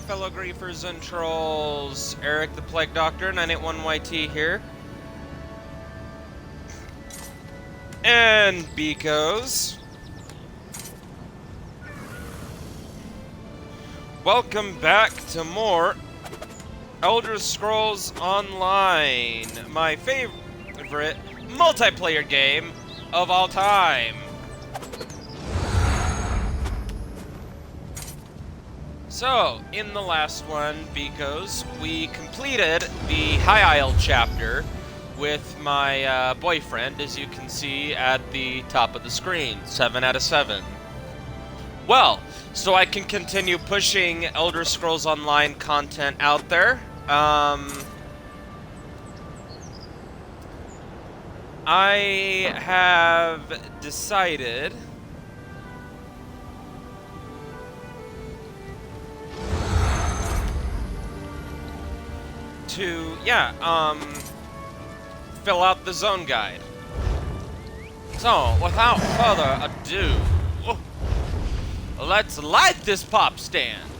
fellow griefers and trolls. Eric the Plague Doctor, 981YT here. And beekos. Welcome back to more Elder Scrolls Online, my favorite multiplayer game of all time. So, in the last one, beekos, we completed the High Isle chapter with my boyfriend, as you can see at the top of the screen. 7 out of 7. Well, so I can continue pushing Elder Scrolls Online content out there. I have decided to, fill out the zone guide. So, without further ado, let's light this pop stand.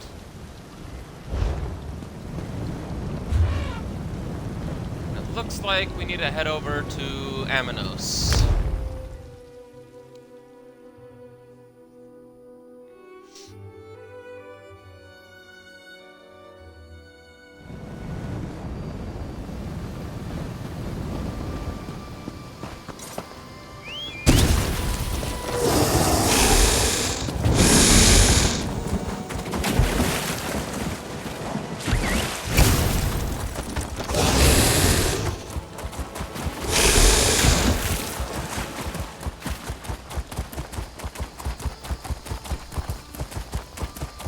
It looks like we need to head over to Amanos.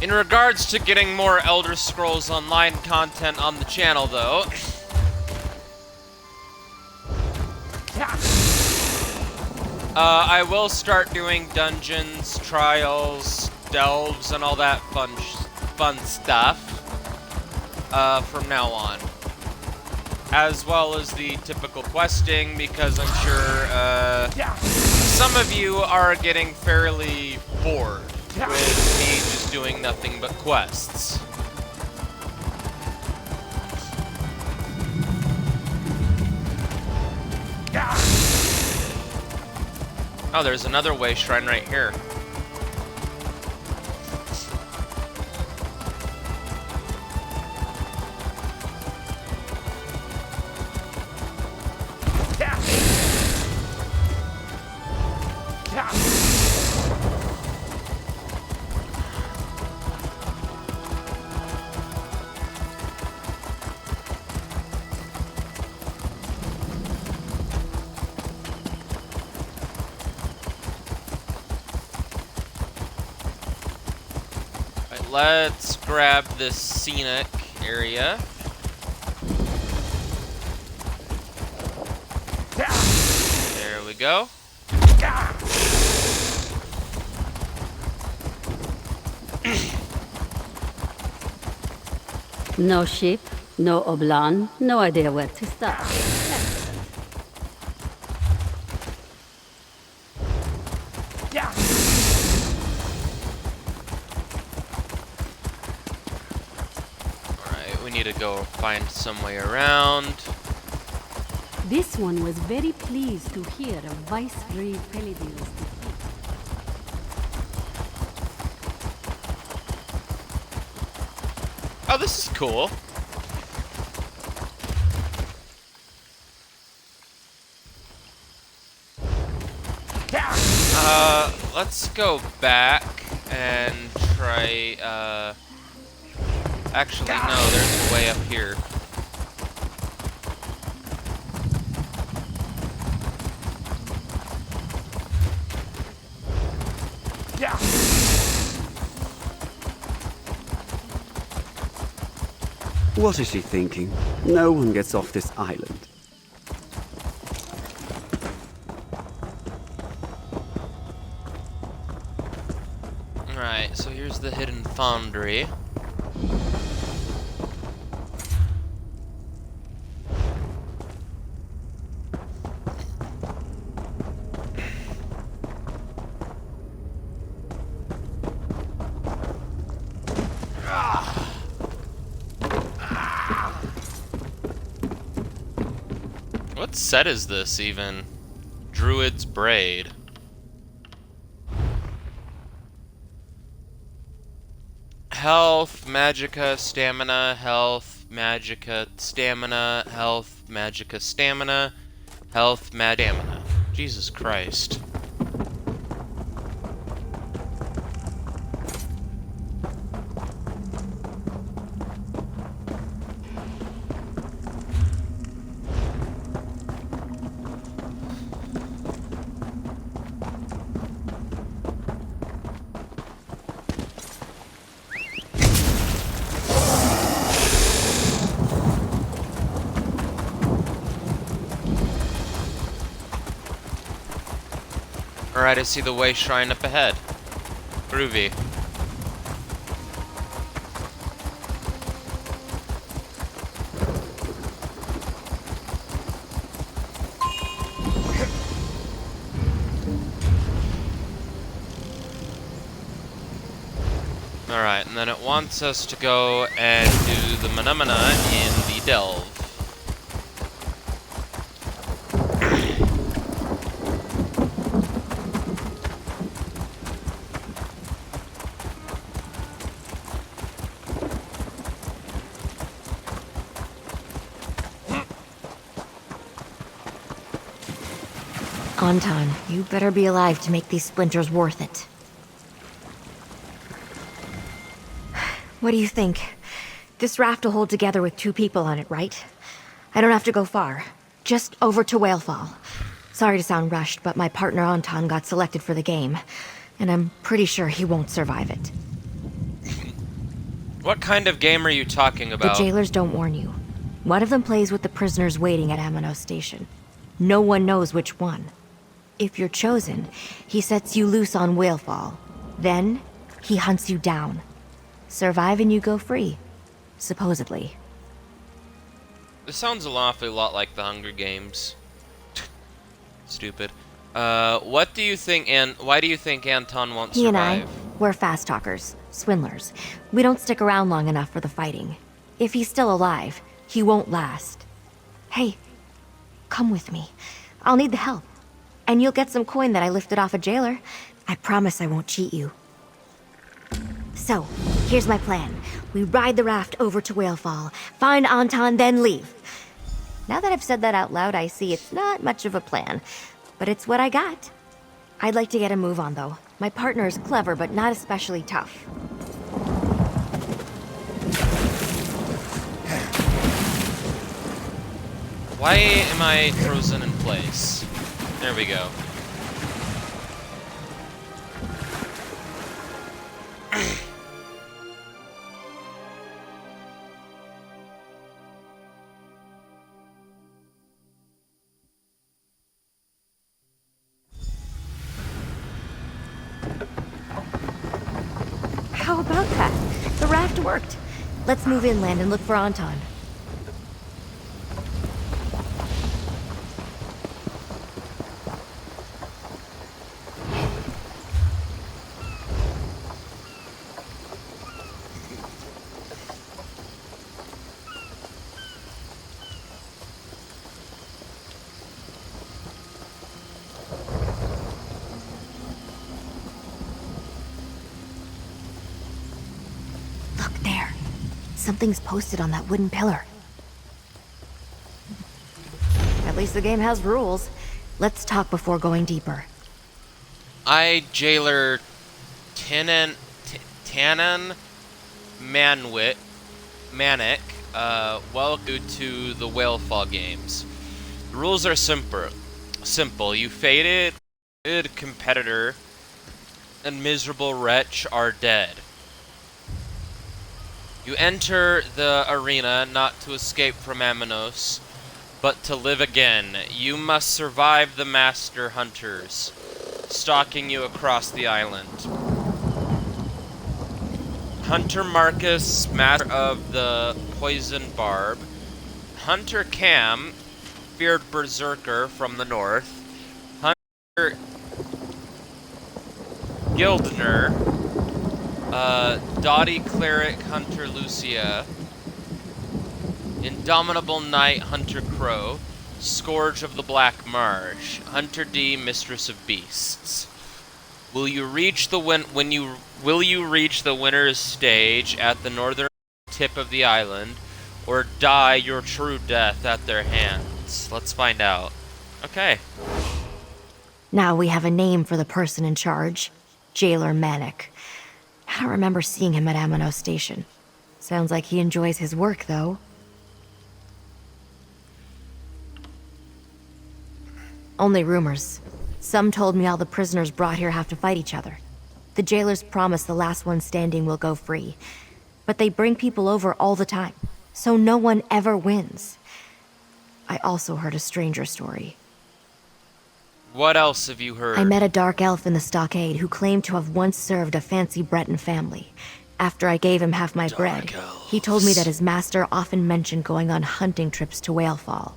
In regards to getting more Elder Scrolls Online content on the channel, though, I will start doing dungeons, trials, delves, and all that fun stuff from now on. As well as the typical questing, because I'm sure some of you are getting fairly bored with me just doing nothing but quests. Oh, there's another way shrine right here. Let's grab this scenic area. There we go. No ship, no oblan, no idea where to start. Alright, we need to go find some way around. This one was very pleased to hear of Viceroy Pelidil's defeat. Oh, this is cool. Let's go back and try, actually, no, there's a way up here. What is she thinking? No one gets off this island. Alright, so here's the hidden foundry. What set is this, even? Druid's Braid. Health, Magicka, Stamina, Health, Magicka, Stamina, Health, Magicka, Stamina, Health, Stamina. Jesus Christ. Alright, I see the way shrine up ahead. Groovy. Alright, and then it wants us to go and do the Manamana in the Delve. Anton, you better be alive to make these splinters worth it. What do you think? This raft will hold together with 2 people on it, right? I don't have to go far. Just over to Whalefall. Sorry to sound rushed, but my partner Anton got selected for the game, and I'm pretty sure he won't survive it. What kind of game are you talking about? The jailers don't warn you. One of them plays with the prisoners waiting at Amano Station. No one knows which one. If you're chosen, he sets you loose on Whalefall. Then, he hunts you down. Survive and you go free. Supposedly. This sounds an awfully lot like the Hunger Games. Stupid. What do you think, and why do you think Anton won't survive? He and I, we're fast talkers, swindlers. We don't stick around long enough for the fighting. If he's still alive, he won't last. Hey, come with me. I'll need the help. And you'll get some coin that I lifted off a jailer. I promise I won't cheat you. So, here's my plan. We ride the raft over to Whalefall, find Anton, then leave. Now that I've said that out loud, I see it's not much of a plan. But it's what I got. I'd like to get a move on, though. My partner is clever, but not especially tough. Why am I frozen in place? There we go. How about that? The raft worked. Let's move inland and look for Anton. Look there. Something's posted on that wooden pillar. At least the game has rules. Let's talk before going deeper. I, Jailer Tannen Manic, welcome to the Whalefall games. The rules are simple. You faded competitor and miserable wretch are dead. You enter the arena not to escape from Amanos, but to live again. You must survive the master hunters, stalking you across the island. Hunter Marcus, master of the poison barb. Hunter Cam, feared berserker from the north. Hunter Gildner, Dottie Cleric Hunter Lucia, Indomitable Knight Hunter Crow, Scourge of the Black Marsh. Hunter D, Mistress of Beasts. Will you reach the winner's stage at the northern tip of the island, or die your true death at their hands? Let's find out. Okay. Now we have a name for the person in charge. Jailer Manic. I don't remember seeing him at Amano Station. Sounds like he enjoys his work, though. Only rumors. Some told me all the prisoners brought here have to fight each other. The jailers promise the last one standing will go free. But they bring people over all the time, so no one ever wins. I also heard a stranger story. What else have you heard? I met a dark elf in the stockade who claimed to have once served a fancy Breton family. After I gave him half my bread, he told me that his master often mentioned going on hunting trips to Whalefall.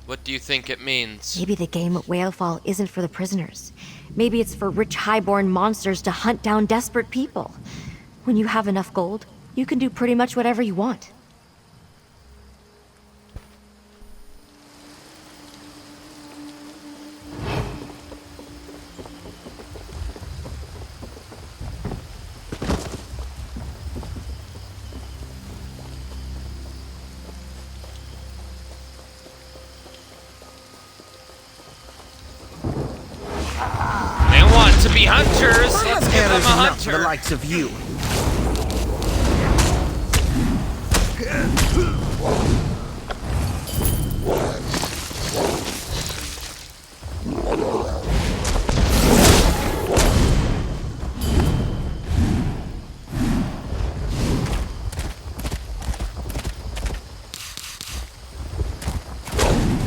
What do you think it means? Maybe the game at Whalefall isn't for the prisoners. Maybe it's for rich highborn monsters to hunt down desperate people. When you have enough gold, you can do pretty much whatever you want. They want to be hunters. Let's give them a enough for the hunter. likes of you.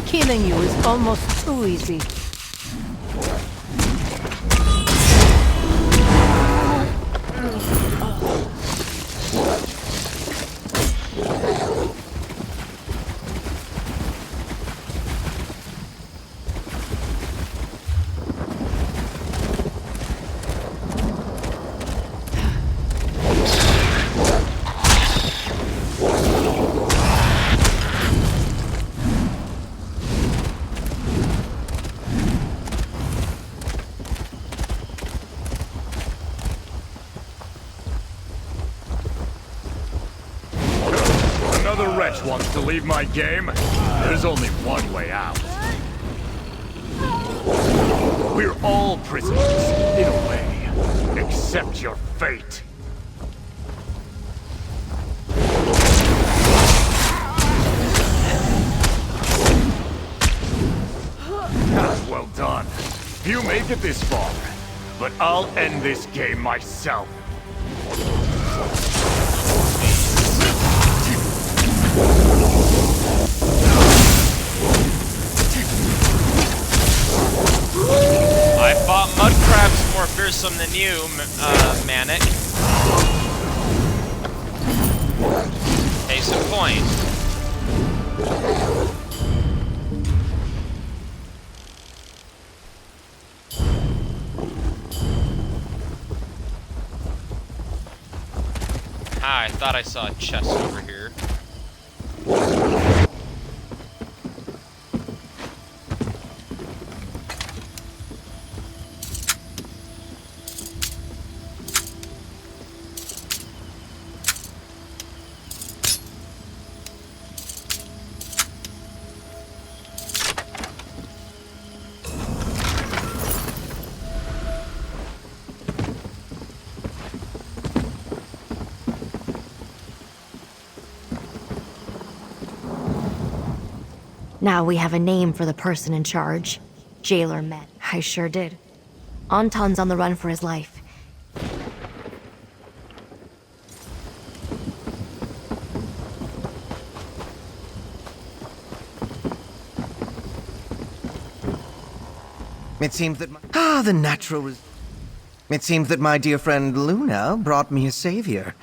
Killing you is almost too easy. Another wretch wants to leave my game? There's only one way out. We're all prisoners, in a way. Accept your fate. Well done. You make it this far, but I'll end this game myself. I fought mud crabs more fearsome than you, Manic. Case in point. Ah, I thought I saw a chest over here. Now we have a name for the person in charge. Jailer Met. I sure did. Anton's on the run for his life. It seems that the natural It seems that my dear friend Luna brought me a savior,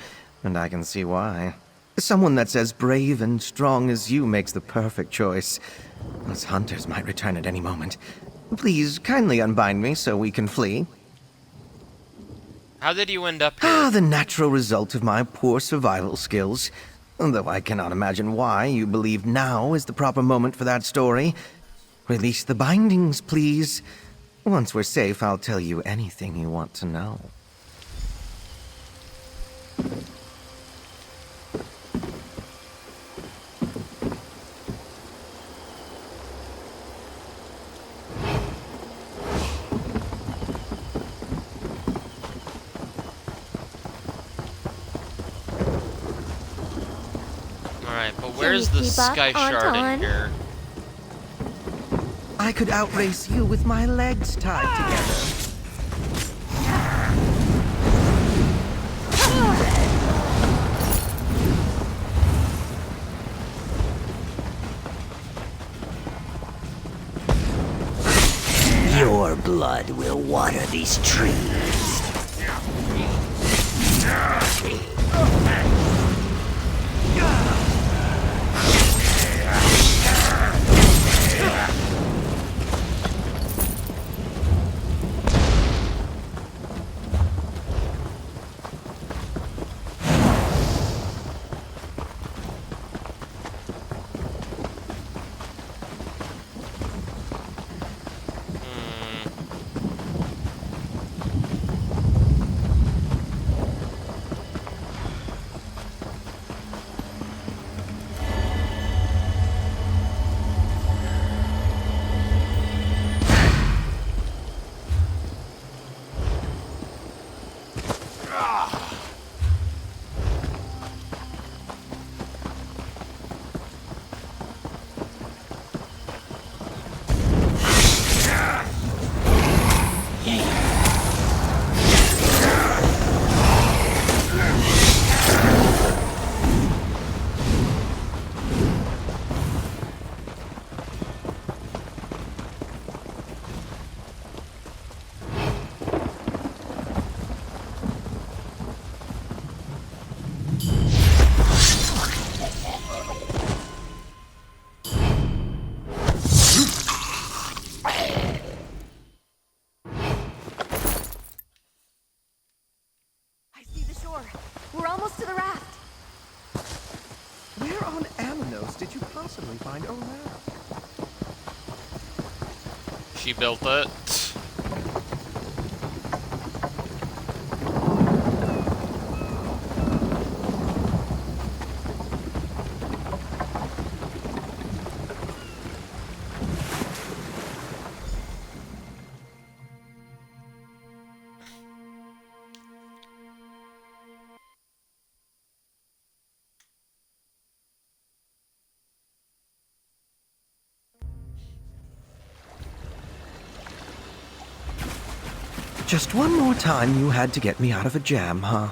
and I can see why. Someone that's as brave and strong as you makes the perfect choice. Those hunters might return at any moment. Please, kindly unbind me so we can flee. How did you end up here? The natural result of my poor survival skills. Though I cannot imagine why you believe now is the proper moment for that story. Release the bindings, please. Once we're safe, I'll tell you anything you want to know. Alright, but where's you the keep up, Sky Shard in Anton? here? I could outrace you with my legs tied together. Your blood will water these trees. I see the shore. We're almost to the raft. Where on Amanos did you possibly find a raft? She built it. Just one more time you had to get me out of a jam, huh?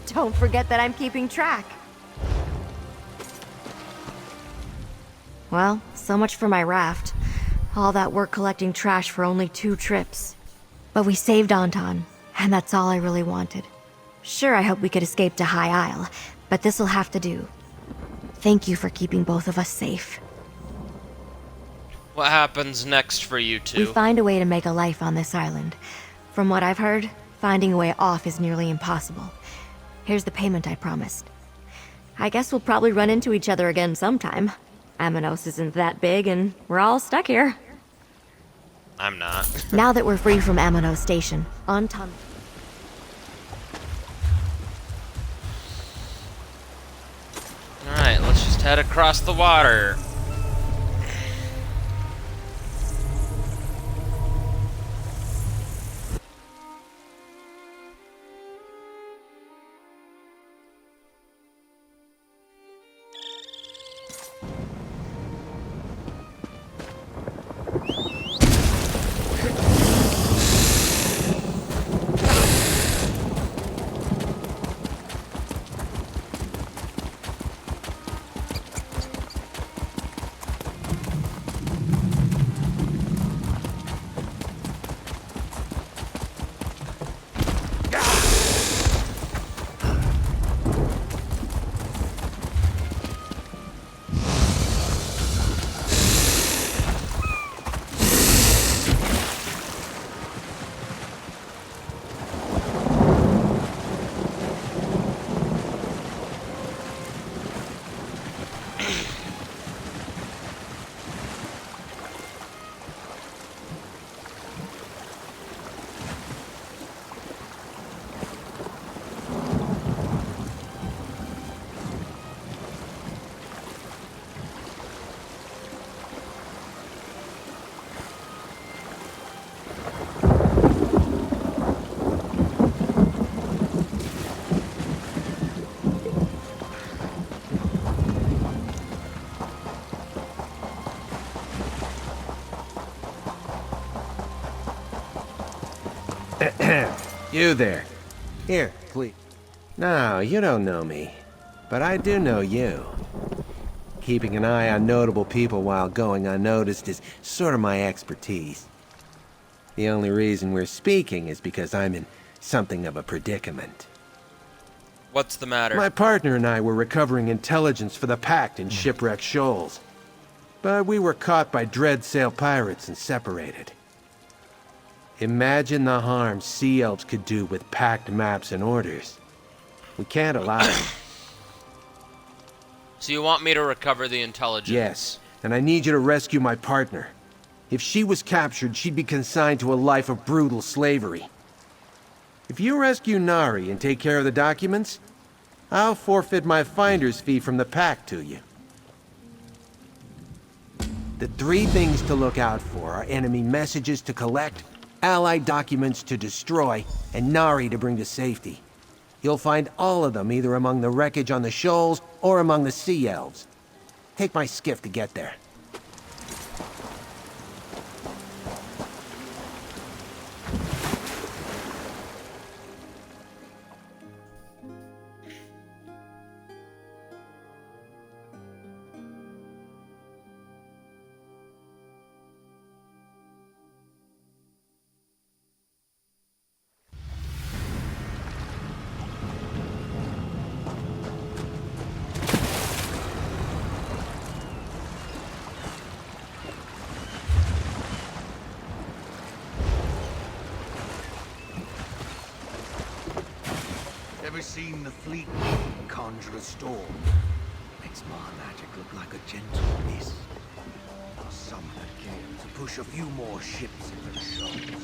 Don't forget that I'm keeping track. Well, so much for my raft. All that work collecting trash for only 2 trips. But we saved Anton, and that's all I really wanted. Sure, I hope we could escape to High Isle, but this'll have to do. Thank you for keeping both of us safe. What happens next for you We two? find a way to make a life on this island. From what I've heard, finding a way off is nearly impossible. Here's the payment I promised. I guess we'll probably run into each other again sometime. Amanos isn't that big, and we're all stuck here. I'm not. Now that we're free from Amanos Station, Anton... Alright, let's just head across the water. You there. Here, please. No, you don't know me. But I do know you. Keeping an eye on notable people while going unnoticed is sort of my expertise. The only reason we're speaking is because I'm in something of a predicament. What's the matter? My partner and I were recovering intelligence for the Pact in shipwrecked shoals. But we were caught by Dreadsail pirates and separated. Imagine the harm Sea Elves could do with Pact maps and orders. We can't allow it. So you want me to recover the intelligence? Yes, and I need you to rescue my partner. If she was captured, she'd be consigned to a life of brutal slavery. If you rescue Nari and take care of the documents, I'll forfeit my finder's fee from the Pact to you. The 3 things to look out for are enemy messages to collect, Allied documents to destroy, and Nari to bring to safety. You'll find all of them either among the wreckage on the shoals or among the Sea Elves. Take my skiff to get there. Ever seen the fleet conjure a storm? Makes my magic look like a gentle mist. Or some that came to push a few more ships into the shoals today.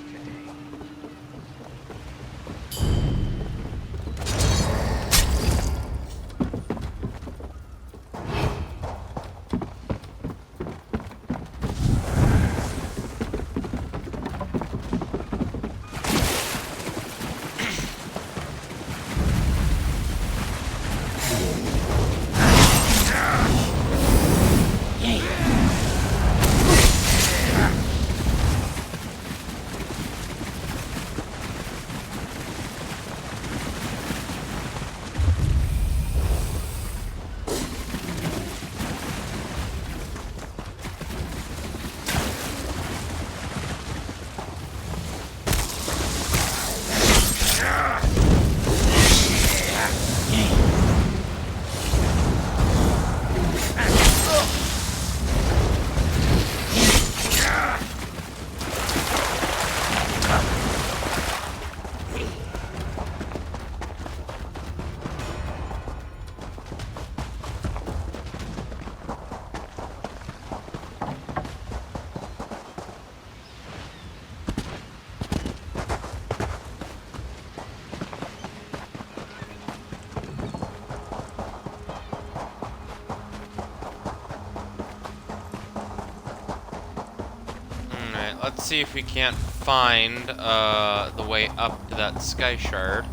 Let's see if we can't find the way up to that Skyshard.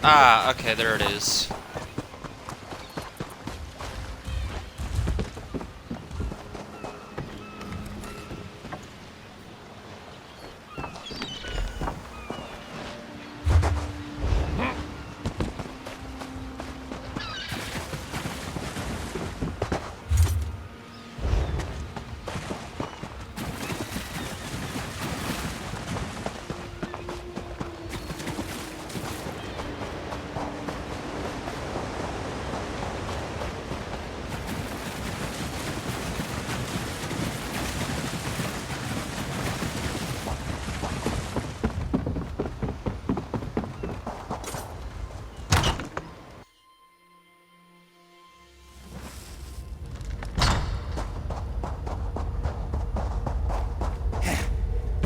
Ah, okay, there it is.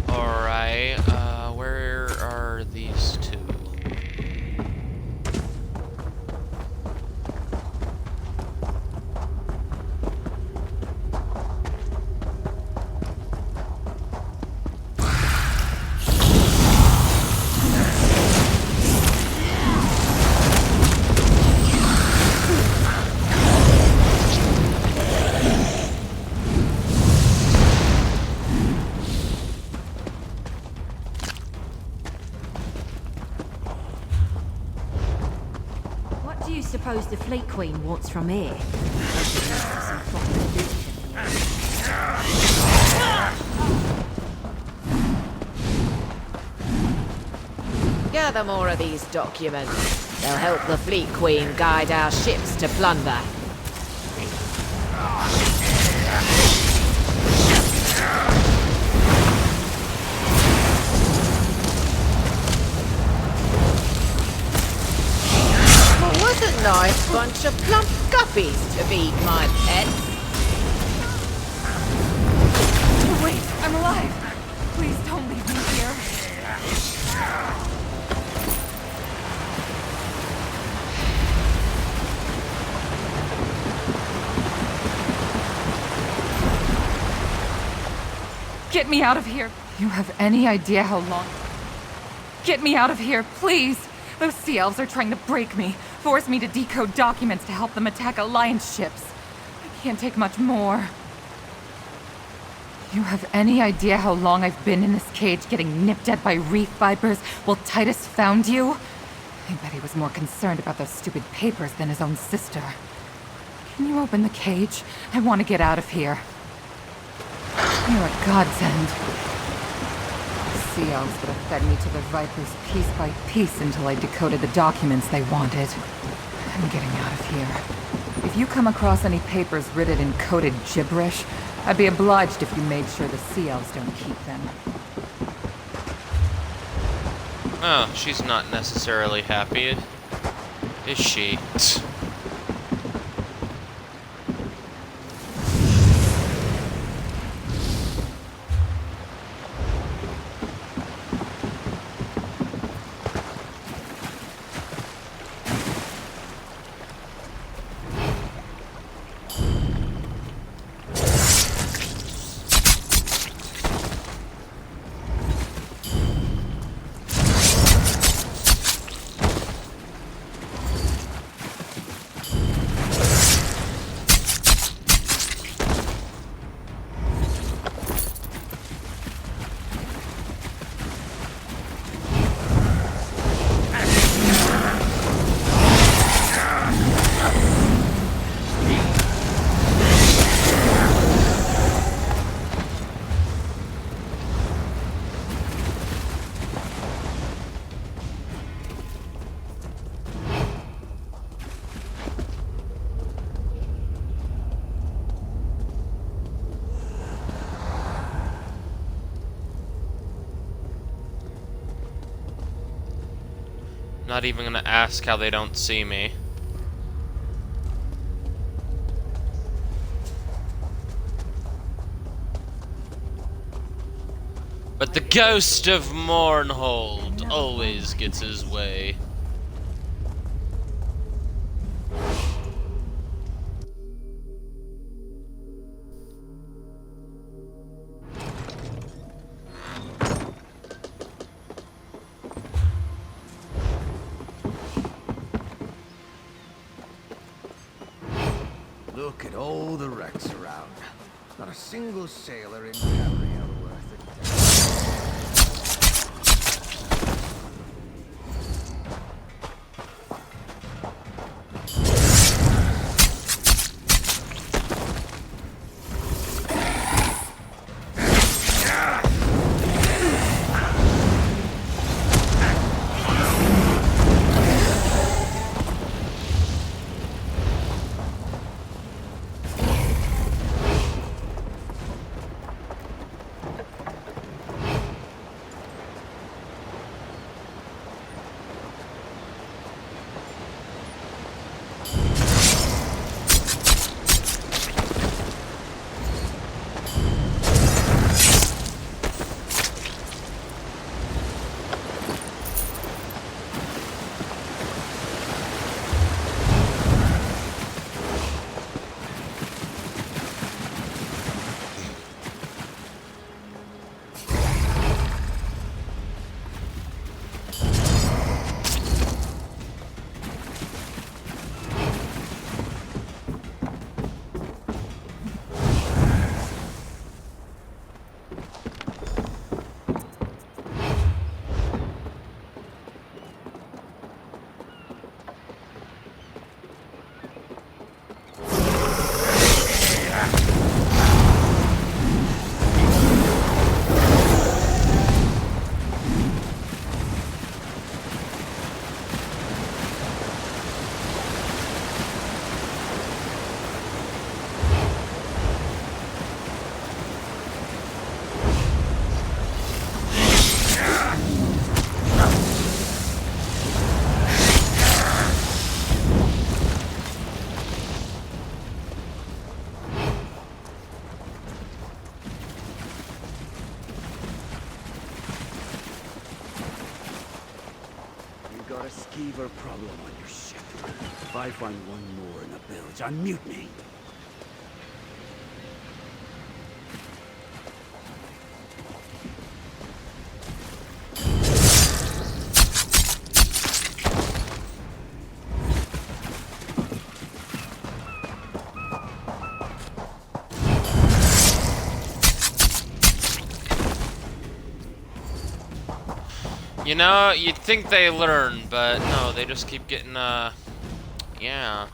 Alright, where are these two? What do you suppose the Fleet Queen wants from here? Some proper Gather more of these documents. They'll help the Fleet Queen guide our ships to plunder. What a nice bunch of plump guppies to be my pets. Wait, I'm alive. Please don't leave me here. Get me out of here. You have any idea how long... Get me out of here, please. Those sea elves are trying to break me, force me to decode documents to help them attack Alliance ships. I can't take much more. You have any idea how long I've been in this cage getting nipped at by reef vipers while Titus found you? I bet he was more concerned about those stupid papers than his own sister. Can you open the cage? I want to get out of here. You're a godsend. The sea elves would have fed me to the vipers piece by piece until I decoded the documents they wanted. I'm getting out of here. If you come across any papers written in coded gibberish, I'd be obliged if you made sure the sea elves don't keep them. Oh, she's not necessarily happy, is she? Not even gonna ask how they don't see me. But the ghost of Mournhold always gets his way. Look at all the wrecks around. Not a single sailor in Cabrio worth it. Got a skeever problem on your ship. If I find one more in the bilge, I'm mutiny. You know, you'd think they learn, but no, they just keep getting, yeah.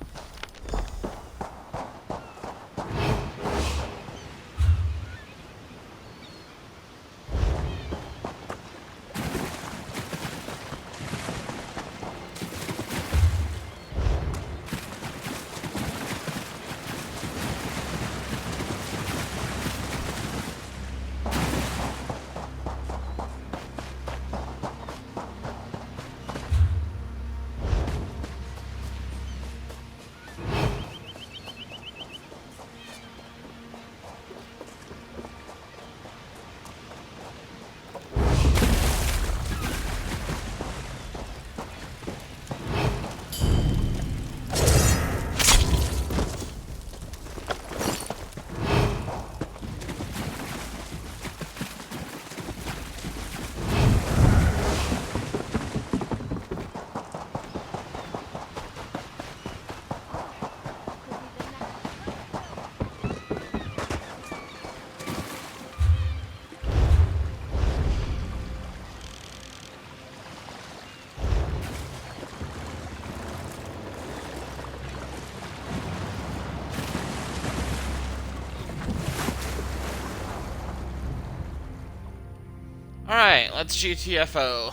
Alright, let's GTFO.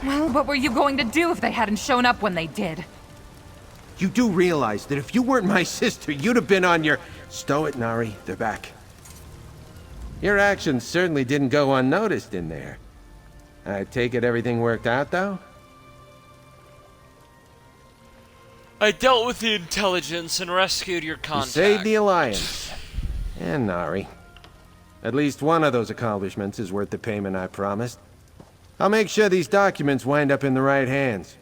Well, what were you going to do if they hadn't shown up when they did? You do realize that if you weren't my sister, you'd have been on your... Stow it, Nari. They're back. Your actions certainly didn't go unnoticed in there. I take it everything worked out, though? I dealt with the intelligence and rescued your contact. You saved the Alliance. And Nari. At least one of those accomplishments is worth the payment I promised. I'll make sure these documents wind up in the right hands.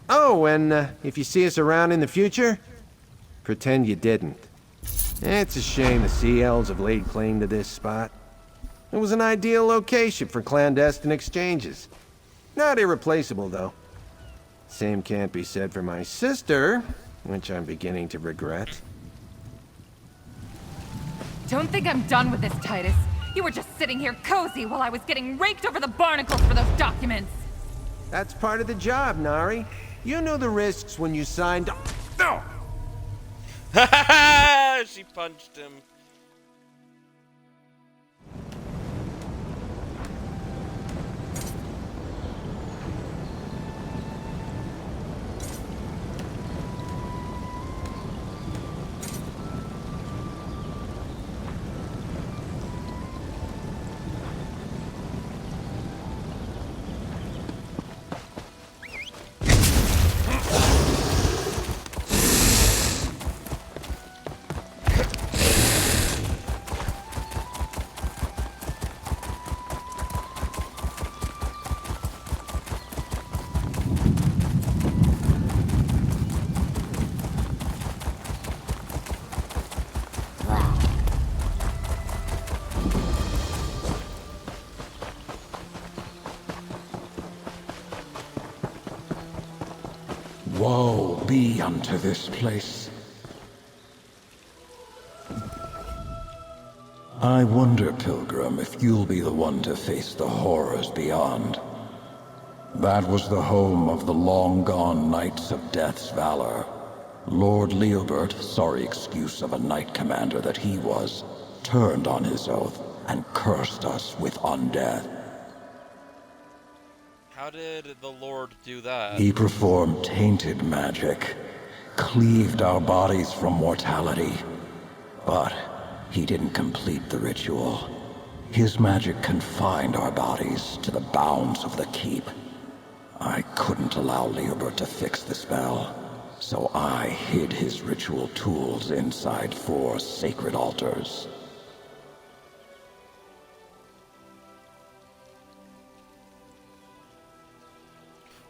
Oh, and if you see us around in the future, pretend you didn't. It's a shame the Sea Elves have laid claim to this spot. It was an ideal location for clandestine exchanges. Not irreplaceable, though. Same can't be said for my sister, which I'm beginning to regret. Don't think I'm done with this, Titus. You were just sitting here cozy while I was getting raked over the barnacles for those documents. That's part of the job, Nari. You knew the risks when you signed... No! She punched him. Woe be unto this place. I wonder, Pilgrim, if you'll be the one to face the horrors beyond. That was the home of the long-gone Knights of Death's valor. Lord Leobert, sorry excuse of a knight commander that he was, turned on his oath and cursed us with undeath. How did the Lord do that? He performed tainted magic, cleaved our bodies from mortality. But he didn't complete the ritual. His magic confined our bodies to the bounds of the keep. I couldn't allow Leobert to fix the spell, so I hid his ritual tools inside 4 sacred altars.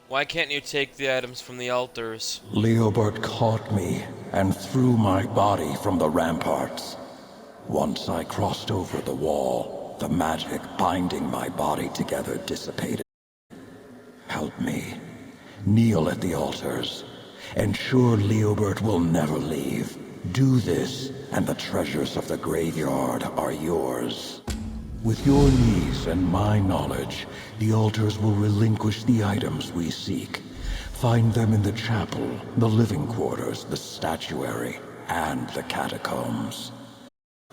Why can't you take the items from the altars? Leobert caught me and threw my body from the ramparts. Once I crossed over the wall, the magic binding my body together dissipated. Help me. Kneel at the altars. Ensure Leobert will never leave. Do this, and the treasures of the graveyard are yours. With your knees and my knowledge, the altars will relinquish the items we seek. Find them in the chapel, the living quarters, the statuary, and the catacombs.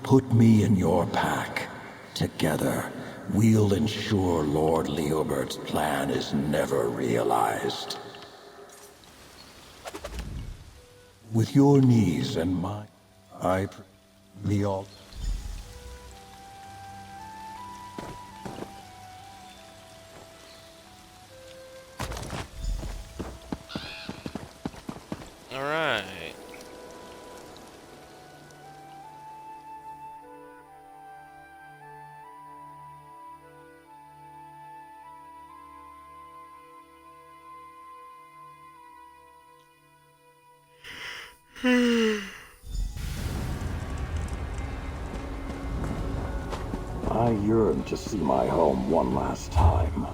Put me in your pack. Together, we'll ensure Lord Leobert's plan is never realized. With your knees and mine, the altar. All right. I yearned to see my home one last time,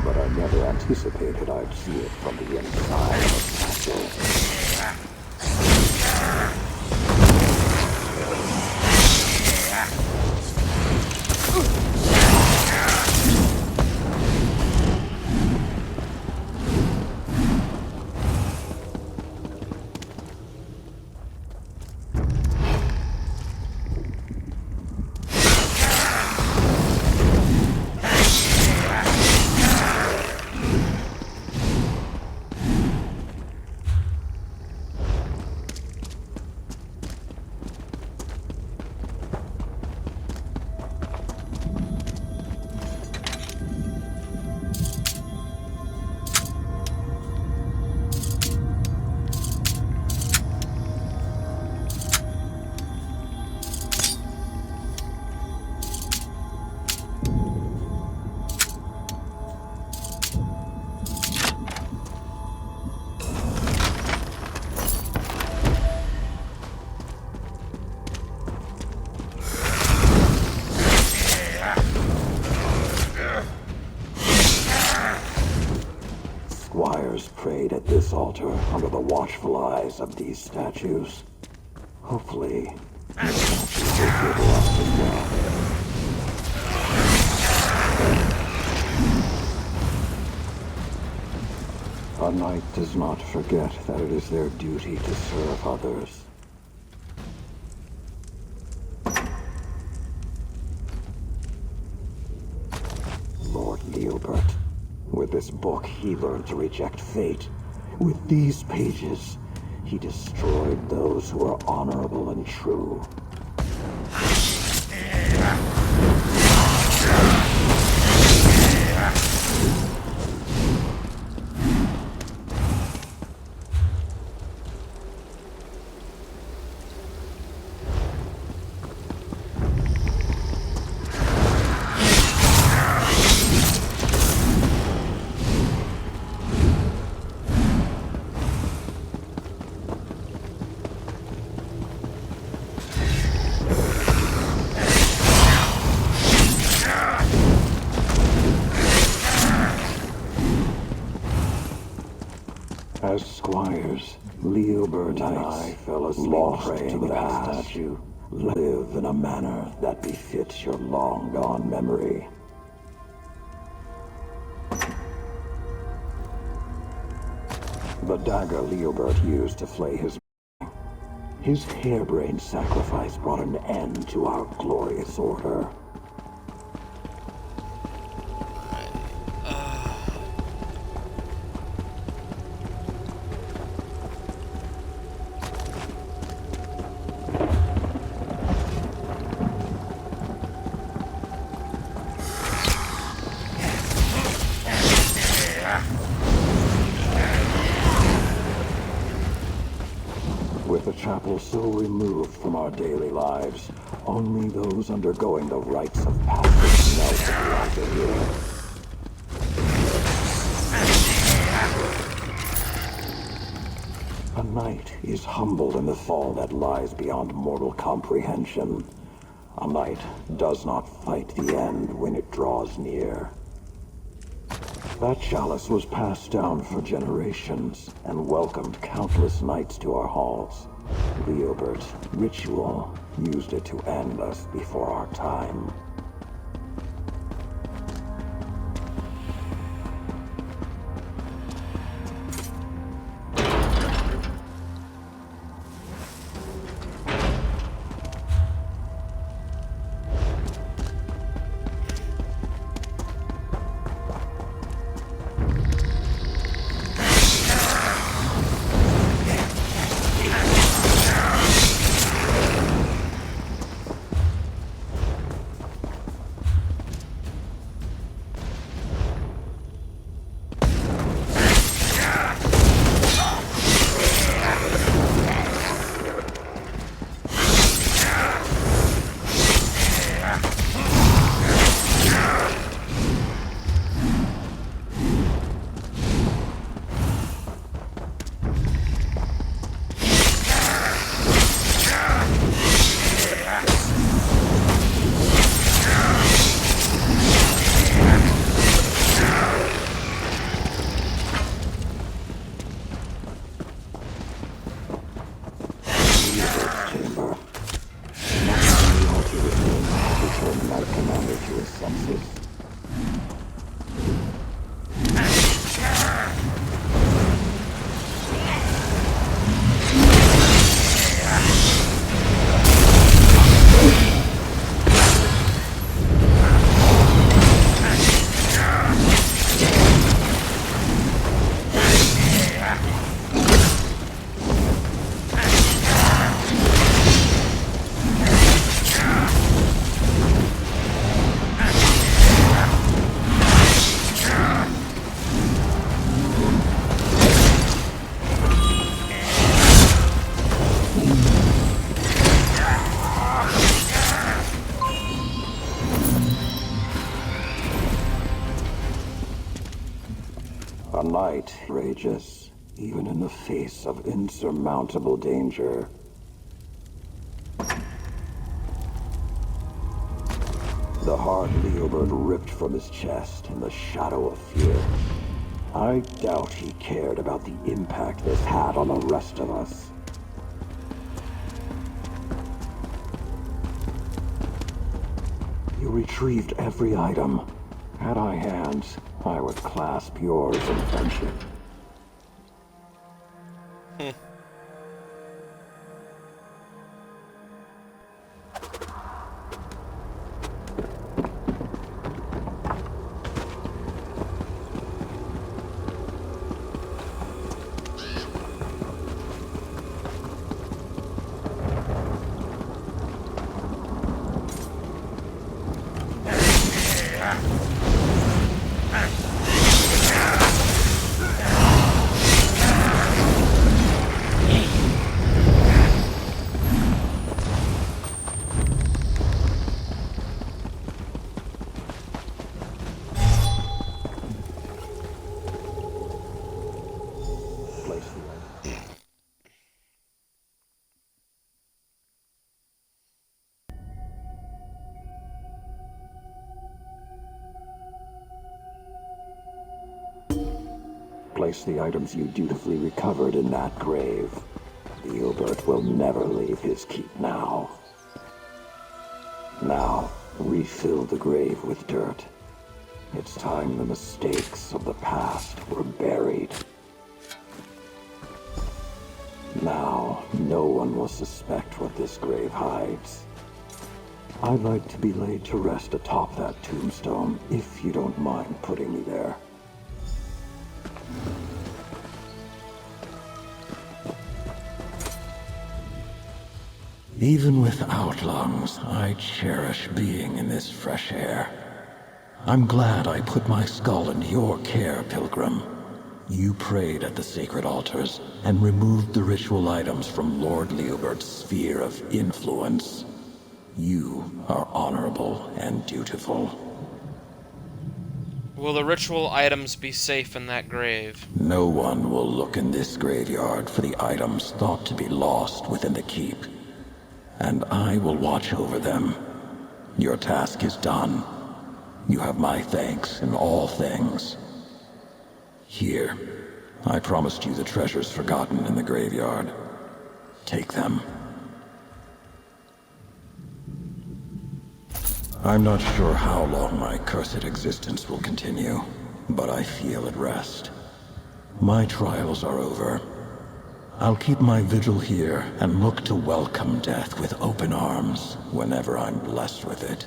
but I never anticipated I'd see it from the inside of a castle. better under the watchful eyes of these statues. Hopefully, the statues will give us as well. A knight does not forget that it is their duty to serve others. Lord Leobert. With this book, he learned to reject fate. With these pages, he destroyed those who are honorable and true. As squires, Leobert and I fell asleep praying to that statue. Live in a manner that befits your long-gone memory. The dagger Leobert used to flay his harebrained sacrifice brought an end to our glorious order. With the chapel so removed from our daily lives, only those undergoing the rites of passage knelt at the here. A knight is humbled in the fall that lies beyond mortal comprehension. A knight does not fight the end when it draws near. That chalice was passed down for generations and welcomed countless knights to our halls. Leobert's ritual used it to end us before our time. A knight rages, even in the face of insurmountable danger. The heart Leobert ripped from his chest in the shadow of fear. I doubt he cared about the impact this had on the rest of us. You retrieved every item. Had I hands, I would clasp yours in friendship. Place the items you dutifully recovered in that grave. Leobert will never leave his keep now. Now, refill the grave with dirt. It's time the mistakes of the past were buried. Now, no one will suspect what this grave hides. I'd like to be laid to rest atop that tombstone, if you don't mind putting me there. Even without lungs, I cherish being in this fresh air. I'm glad I put my skull in your care, Pilgrim. You prayed at the sacred altars and removed the ritual items from Lord Leobert's sphere of influence. You are honorable and dutiful. Will the ritual items be safe in that grave? No one will look in this graveyard for the items thought to be lost within the keep. And I will watch over them. Your task is done. You have my thanks in all things. Here, I promised you the treasures forgotten in the graveyard. Take them. I'm not sure how long my cursed existence will continue, but I feel at rest. My trials are over. I'll keep my vigil here and look to welcome death with open arms whenever I'm blessed with it.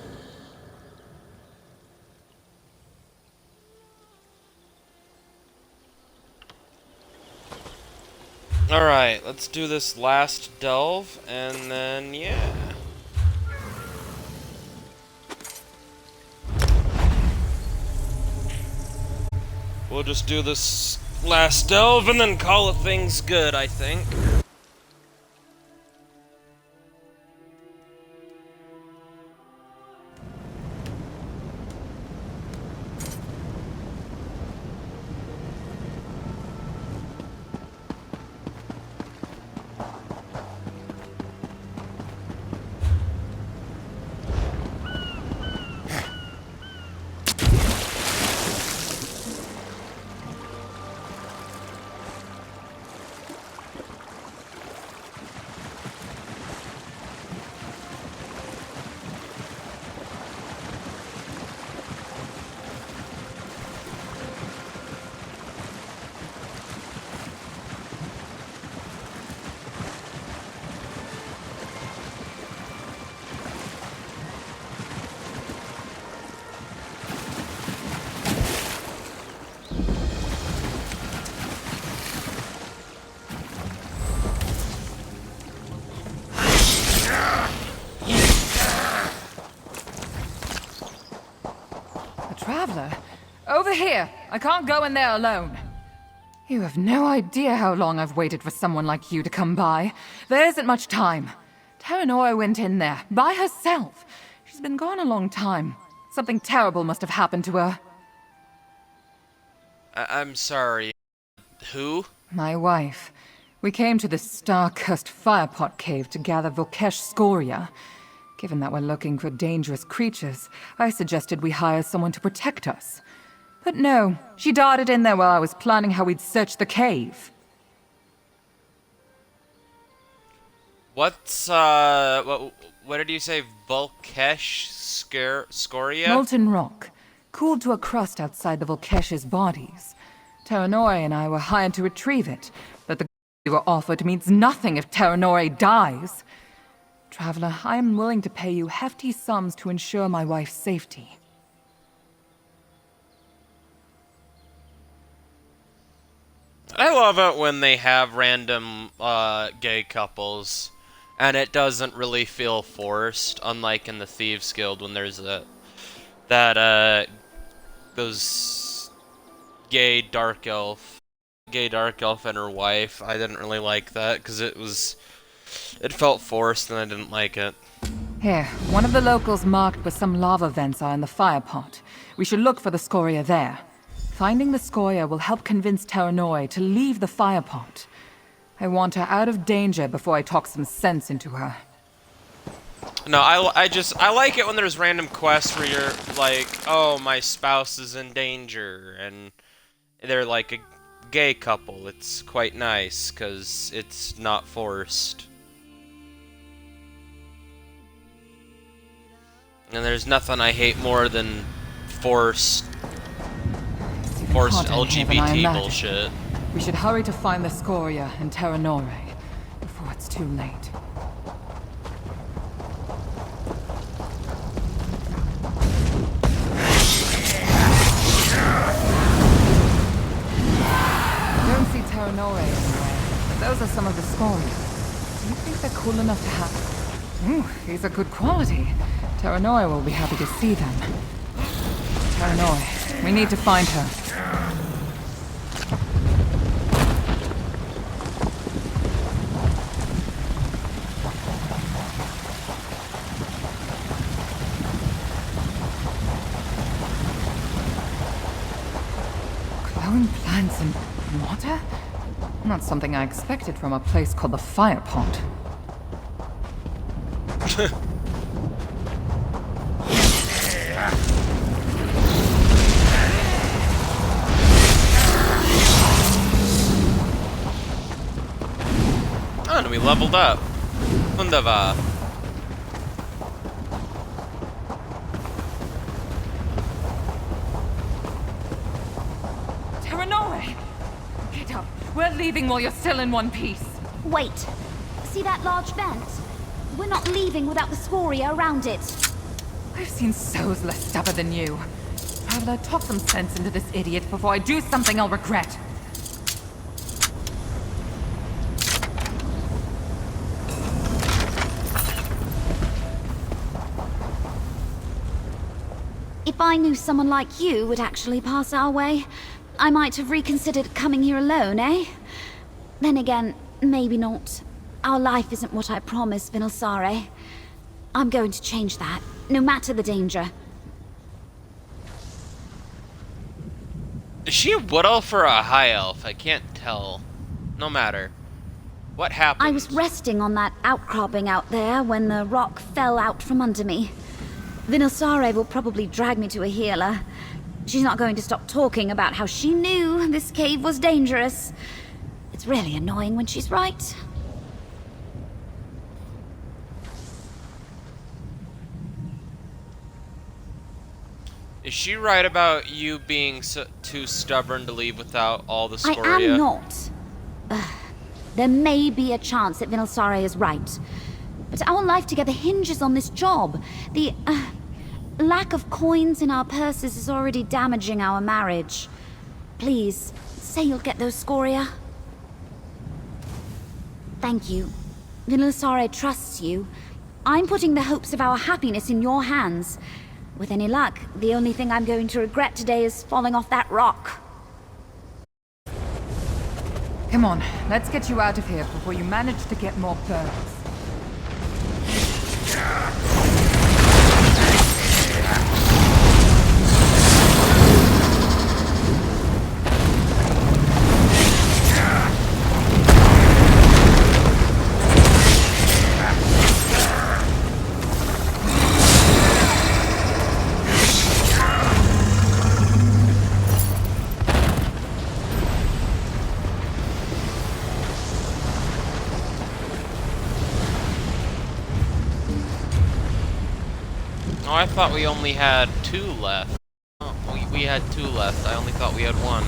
Alright, let's do this last delve, and then, yeah. We'll just do this last delve and then call it things good, I think. Traveler? Over here! I can't go in there alone. You have no idea how long I've waited for someone like you to come by. There isn't much time. Terranora went in there, by herself. She's been gone a long time. Something terrible must have happened to her. I'm sorry. Who? My wife. We came to this star-cursed firepot cave to gather Vokesh scoria. Given that we're looking for dangerous creatures, I suggested we hire someone to protect us. But no, she darted in there while I was planning how we'd search the cave. What's, what did you say? Volkesh Scoria? Molten rock, cooled to a crust outside the Volkesh's bodies. Terranori and I were hired to retrieve it, but the we were offered means nothing if Terranori dies. Traveler, I am willing to pay you hefty sums to ensure my wife's safety. I love it when they have random gay couples, and it doesn't really feel forced, unlike in the Thieves Guild when there's those gay dark elf and her wife. I didn't really like that because it felt forced and I didn't like it. Here, one of the locals marked where some lava vents are in the fire pot. We should look for the scoria there. Finding the scoria will help convince Terranori to leave the fire pot. I want her out of danger before I talk some sense into her. No, I like it when there's random quests where you're like, oh, my spouse is in danger, and they're like a gay couple. It's quite nice, because it's not forced. And there's nothing I hate more than forced LGBT bullshit. We should hurry to find the scoria and Terranori before it's too late. I don't see Terranori anywhere, but those are some of the scoria. Do you think they're cool enough to have? Ooh, these are good quality. Terranori will be happy to see them. Terranori, we need to find her. Glowing plants and water? Not something I expected from a place called the Fire Pot. And we leveled up. Wunderbar. Terranori! Get up. We're leaving while you're still in one piece. Wait. See that large vent? We're not leaving without the scoria around it. I've seen souls less stubborn than you. Traveler, talk some sense into this idiot before I do something I'll regret. If I knew someone like you would actually pass our way, I might have reconsidered coming here alone, eh? Then again, maybe not. Our life isn't what I promised, Vinalsare. I'm going to change that, no matter the danger. Is she a wood elf or a high elf? I can't tell. No matter. What happened? I was resting on that outcropping out there when the rock fell out from under me. Vinalsare will probably drag me to a healer. She's not going to stop talking about how she knew this cave was dangerous. It's really annoying when she's right. Is she right about you being too stubborn to leave without all the scoria? I am not. There may be a chance that Vinalsare is right. But our life together hinges on this job. The lack of coins in our purses is already damaging our marriage. Please, say you'll get those scoria. Thank you. Vinalsare trusts you. I'm putting the hopes of our happiness in your hands. With any luck, the only thing I'm going to regret today is falling off that rock. Come on, let's get you out of here before you manage to get more burns. Oh, I thought we only had 2 left. Oh, we had 2 left. I only thought we had 1.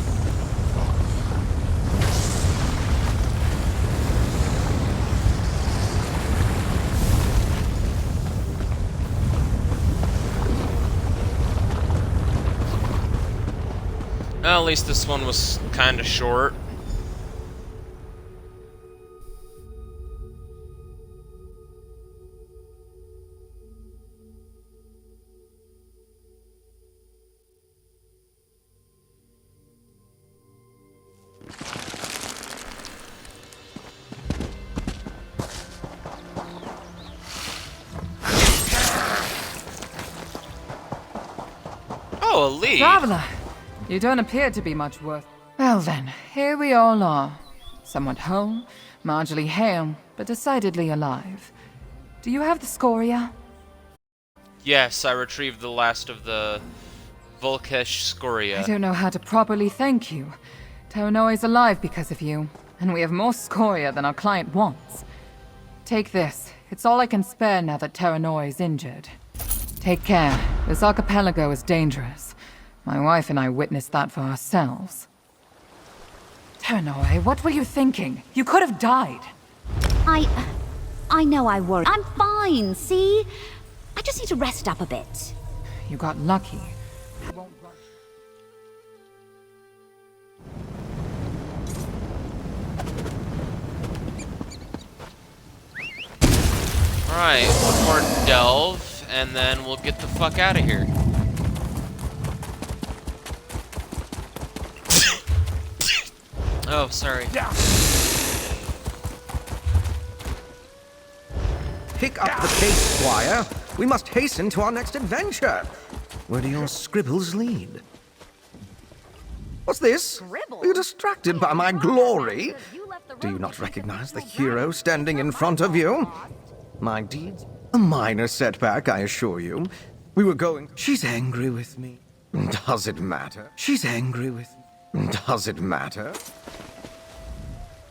Well, at least this one was kind of short. Oh, a lead. Traveler, you don't appear to be much worth. Well then, here we all are. Somewhat whole, marginally hale, but decidedly alive. Do you have the scoria? Yes, I retrieved the last of the Volkesh scoria. I don't know how to properly thank you. Terranoi's alive because of you, and we have more scoria than our client wants. Take this. It's all I can spare now that Terranoi is injured. Take care. This archipelago is dangerous. My wife and I witnessed that for ourselves. Terranoi, what were you thinking? You could have died. I know I worry. I'm fine, see? I just need to rest up a bit. You got lucky. Alright, one more delve, and then we'll get the fuck out of here. Oh, sorry. Pick up the pace, Squire. We must hasten to our next adventure. Where do your scribbles lead? What's this? Are you distracted by my glory? Do you not recognize the hero standing in front of you? My deeds? A minor setback, I assure you. We were going... She's angry with me. Does it matter? She's angry with me. Does it matter?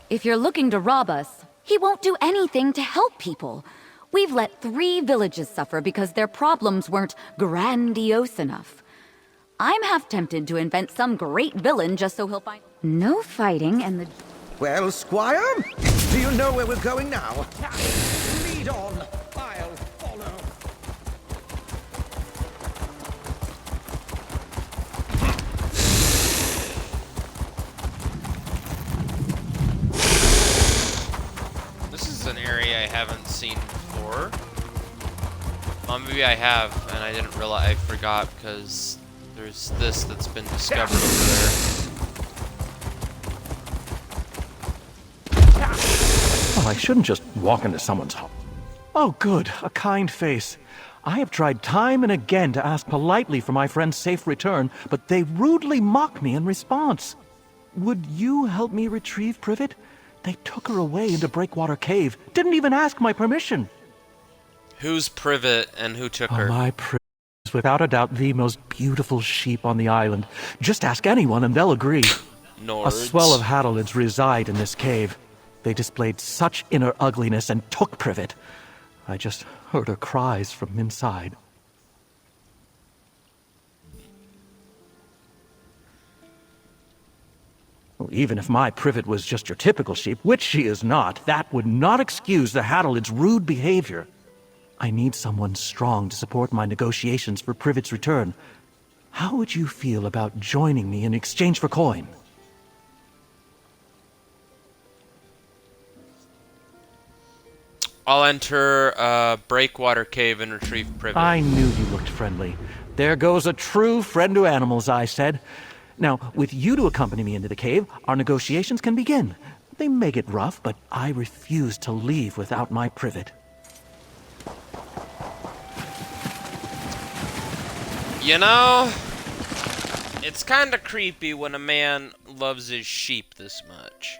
If you're looking to rob us, he won't do anything to help people. We've let 3 villages suffer because their problems weren't grandiose enough. I'm half tempted to invent some great villain just so he'll find... No fighting and the... Well, Squire, do you know where we're going now? Lead on. I'll follow. This is an area I haven't seen before. Well, maybe I have, and I didn't realize. I forgot because there's this that's been discovered over there. Well, I shouldn't just walk into someone's home. Oh, good, a kind face. I have tried time and again to ask politely for my friend's safe return, but they rudely mock me in response. Would you help me retrieve Privet? They took her away into Breakwater Cave. Didn't even ask my permission. Who's Privet and who took her? My Privet is without a doubt the most beautiful sheep on the island. Just ask anyone and they'll agree. Nords. A swell of Hadalids reside in this cave. They displayed such inner ugliness and took Privet. I just heard her cries from inside. Well, even if my Privet was just your typical sheep, which she is not, that would not excuse the Hadalids' rude behavior. I need someone strong to support my negotiations for Privet's return. How would you feel about joining me in exchange for coin? I'll enter Breakwater Cave and retrieve Privet. I knew you looked friendly. There goes a true friend to animals, I said. Now, with you to accompany me into the cave, our negotiations can begin. They may get rough, but I refuse to leave without my Privet. You know, it's kind of creepy when a man loves his sheep this much.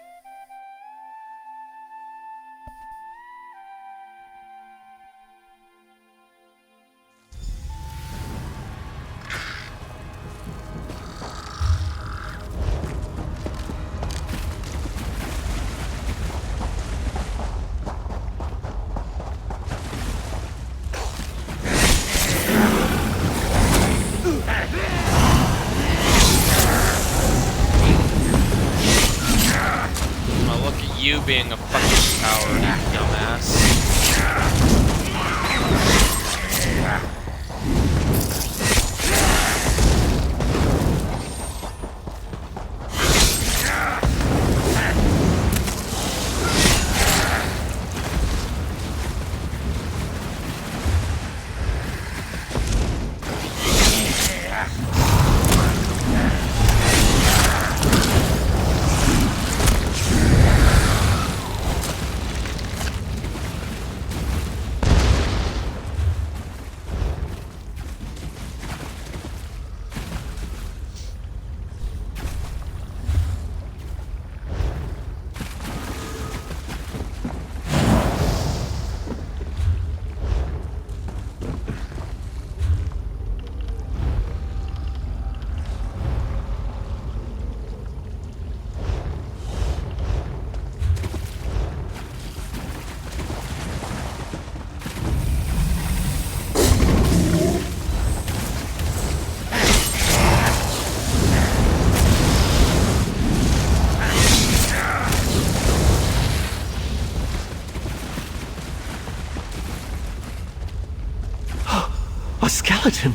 A skeleton!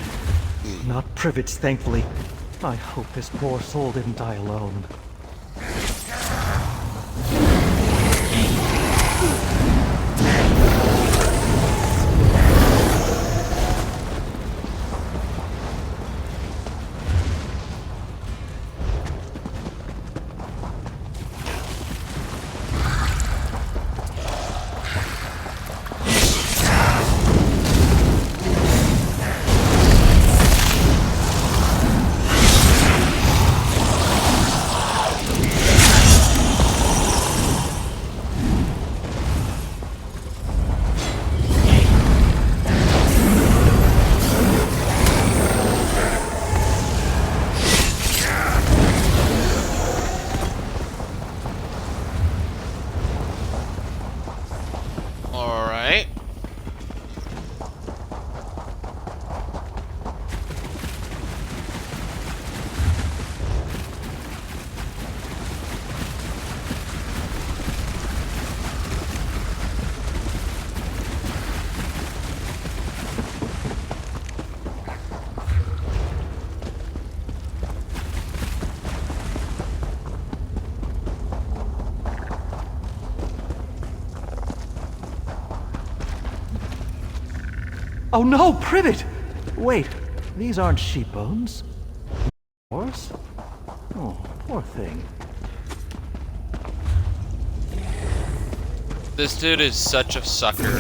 Not Privet's, thankfully. I hope this poor soul didn't die alone. Alright. Oh no, Privet! Wait, these aren't sheep bones. Horse? Oh, poor thing. This dude is such a sucker.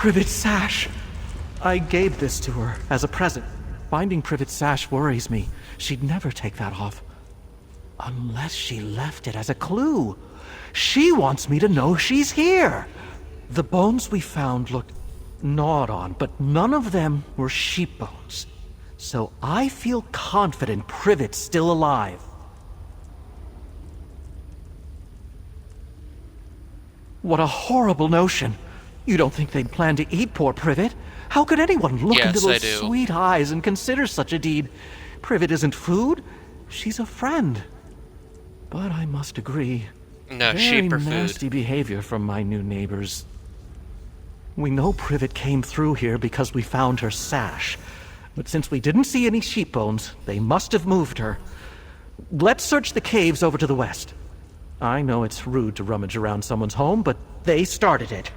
Privet's sash! I gave this to her as a present. Finding Privet's sash worries me. She'd never take that off. Unless she left it as a clue. She wants me to know she's here! The bones we found looked gnawed on, but none of them were sheep bones. So I feel confident Privet's still alive. What a horrible notion. You don't think they'd plan to eat poor Privet? How could anyone look into those sweet eyes and consider such a deed? Privet isn't food. She's a friend. But I must agree. No, very sheep are food. Nasty behavior from my new neighbors. We know Privet came through here because we found her sash. But since we didn't see any sheep bones, they must have moved her. Let's search the caves over to the west. I know it's rude to rummage around someone's home, but they started it.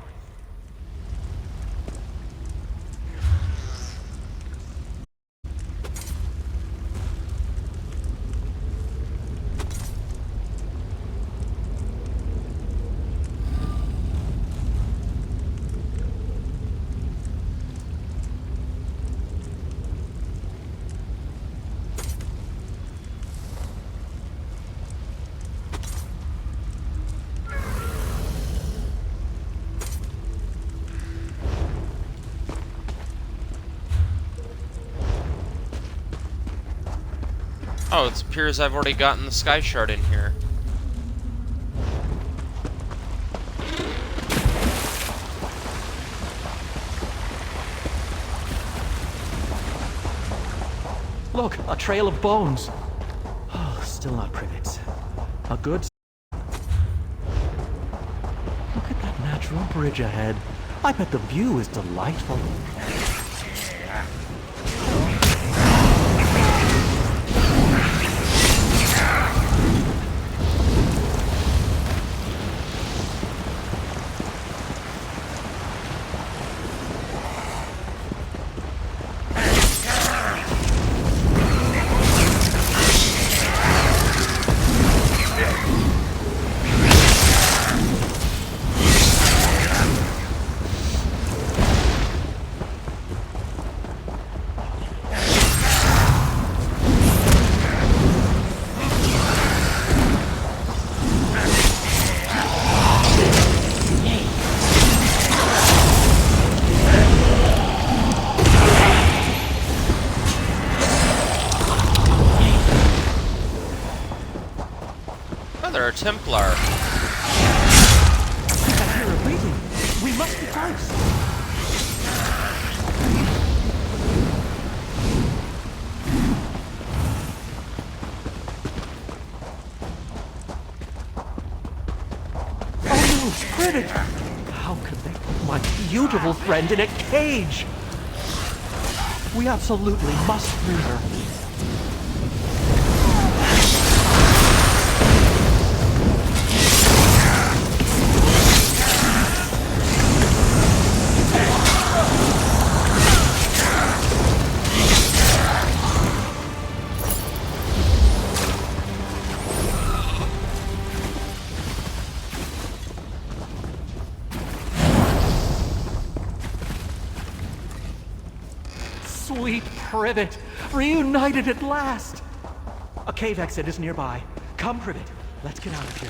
Oh, it appears I've already gotten the Skyshard in here. Look, a trail of bones. Oh, still not Privet's. A good... Look at that natural bridge ahead. I bet the view is delightful. Templar. I think I hear her breathing. We must be close. Oh no, Privet! How could they put my beautiful friend in a cage? We absolutely must free her. Sweet Privet, reunited at last! A cave exit is nearby. Come, Privet, let's get out of here.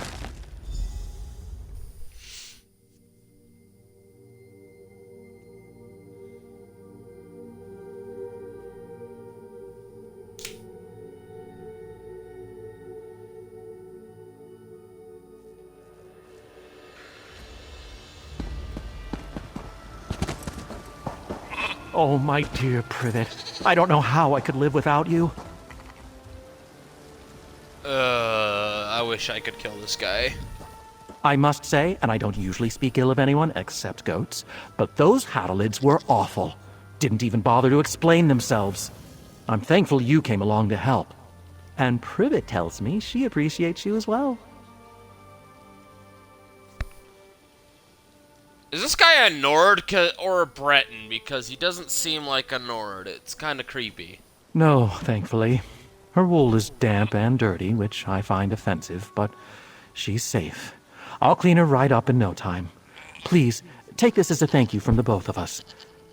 Oh, my dear Privet, I don't know how I could live without you. I wish I could kill this guy. I must say, and I don't usually speak ill of anyone except goats, but those Hadalids were awful. Didn't even bother to explain themselves. I'm thankful you came along to help. And Privet tells me she appreciates you as well. Is this guy a Nord or a Breton? Because he doesn't seem like a Nord. It's kind of creepy. No, thankfully. Her wool is damp and dirty, which I find offensive, but she's safe. I'll clean her right up in no time. Please, take this as a thank you from the both of us.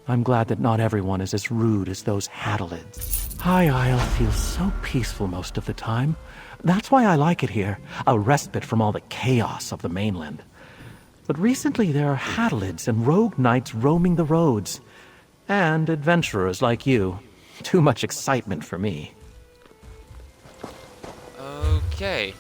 I'm glad that not everyone is as rude as those Hadalids. High Isle feels so peaceful most of the time. That's why I like it here, a respite from all the chaos of the mainland. But recently there are Hadalids and rogue knights roaming the roads. And adventurers like you. Too much excitement for me. Okay.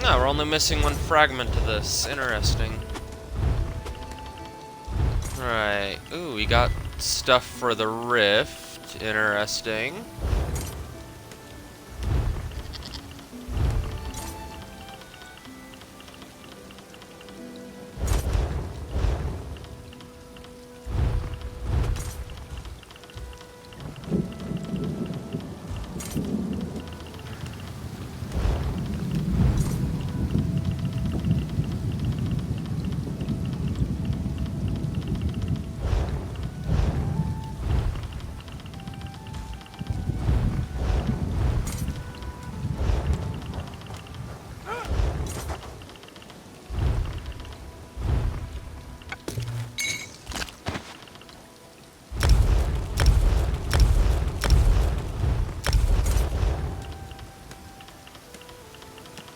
No, we're only missing one fragment of this. Interesting. Alright. Ooh, we got stuff for the rift. Interesting.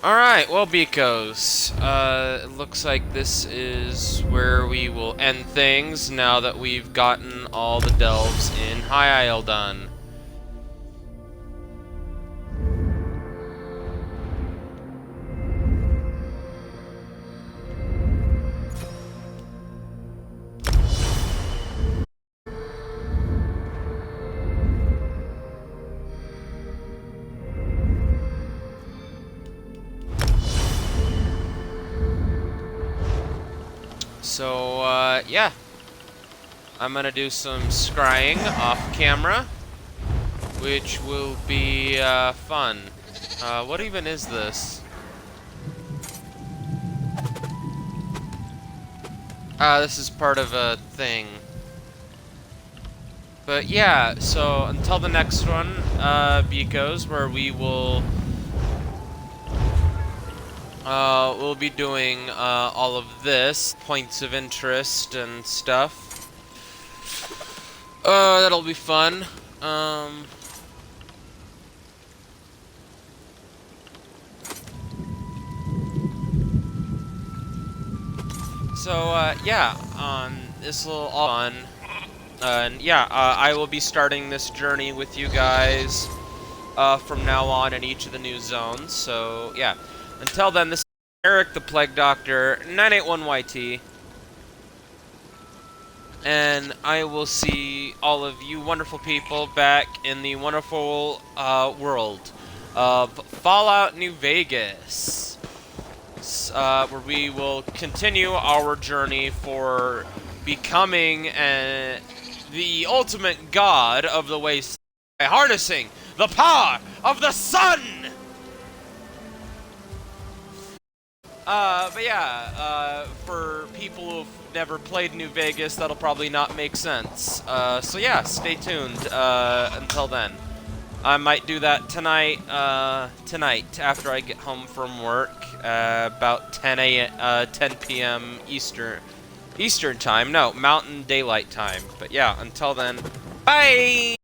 Alright, well, beekos. It looks like this is where we will end things now that we've gotten all the delves in High Isle done. So, yeah. I'm gonna do some scrying off camera, which will be, fun. What even is this? This is part of a thing. But yeah, so until the next one, beekos, where we will we'll be doing all of this, points of interest and stuff. That'll be fun. So yeah, this will all fun. And yeah, I will be starting this journey with you guys from now on in each of the new zones. So yeah, until then, this is Eric the Plague Doctor, 981YT. And I will see all of you wonderful people back in the wonderful world of Fallout New Vegas. Where we will continue our journey for becoming the ultimate god of the waste by harnessing the power of the sun! But yeah, for people who've never played New Vegas, that'll probably not make sense. So yeah, stay tuned, until then. I might do that tonight, after I get home from work, about 10 p.m. Eastern time. No, Mountain Daylight Time. But yeah, until then, bye!